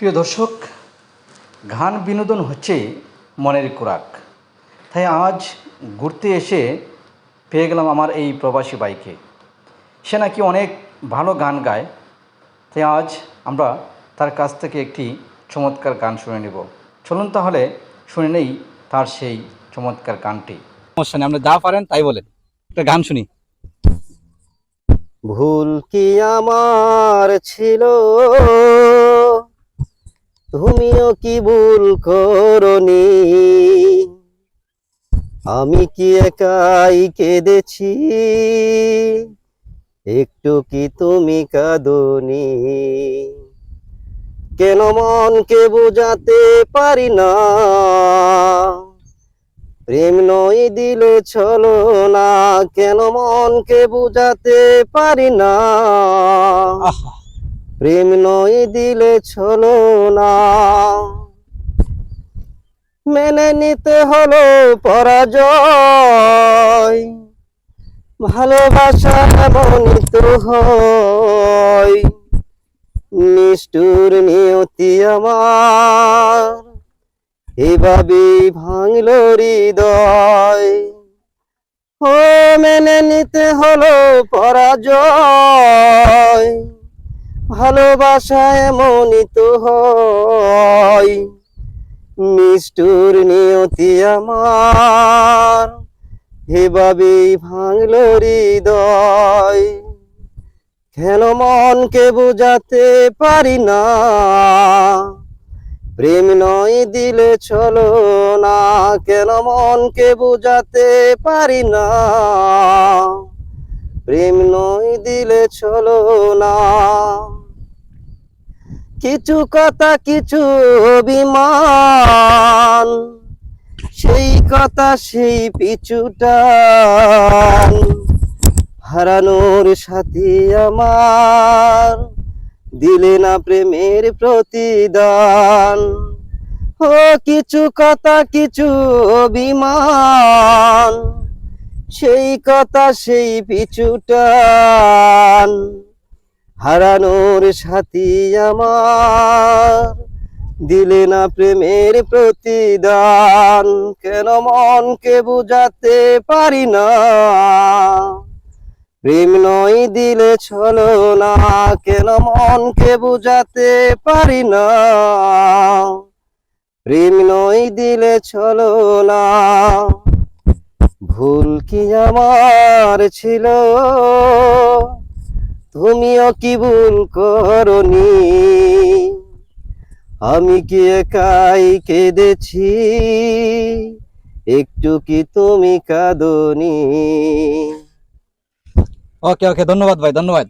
প্রিয় দর্শক, গান বিনোদন হচ্ছে মনের খোরাক। তাই আজ ঘুরতে এসে পেয়ে গেলাম আমার এই প্রবাসী ভাইকে। সে নাকি অনেক ভালো গান গায়। তাই আজ আমরা তার কাছ থেকে একটি চমৎকার গান শুনে নেব। চলুন তাহলে শুনে নেই তার সেই চমৎকার গানটি। সমস্যা নেই, আমরা যা পারেন তাই বলেন, একটা গান শুনি। ভুল কি আমার ছিল, তুমিও কি ভুল করনি? আমি কি একাই কেঁদেছি, একটু কি তুমি কাঁদনি? কেন মনকে বোঝাতে পারি না, প্রেম নয় দিলে চলো না? কেন মনকে বোঝাতে পারি না, আহা, প্রেম নয় দিলে চলো না? মেনে নিতে হলো পরাজয়, ভালোবাসা এমনই তো হয়। নিষ্ঠুর নিয়তি আমার এভাবেই ভাঙলো হৃদয়। ও মেনে নিতে হলো পরাজয়, ভালোবাসা এমনই তো হয়। নিষ্ঠুর নিয়তি আমার এভাবেই ভাঙলো হৃদয়। কেন মনকে বোঝাতে পারি না, প্রেম নয় দিলে চলো না? কেন মনকে বোঝাতে পারি না, প্রেম নয় দিলে চলো না? কিছু কথা কিছু অভিমান, সেই কথা সেই পিছুটান। হারানোর সাথে আমার দিলে না প্রেমের প্রতিদান। ও কিছু কথা কিছু অভিমান, সেই কথা সেই পিছুটান। হারানোর সাথী আমার দিলে না প্রেমের প্রতিদান। কেন মনকে বুঝাতে পারি না, প্রেম নয় দিলে চলো না? কেন মনকে বুঝাতে পারি না, প্রেম নয় দিলে চলো না? ভুল কি আমার ছিল, তুমিও কি ভুল করনি? আমি কি একাই কেঁদেছি, একটু কি তুমি কাঁদনি? ওকে ওকে, ধন্যবাদ ভাই, ধন্যবাদ।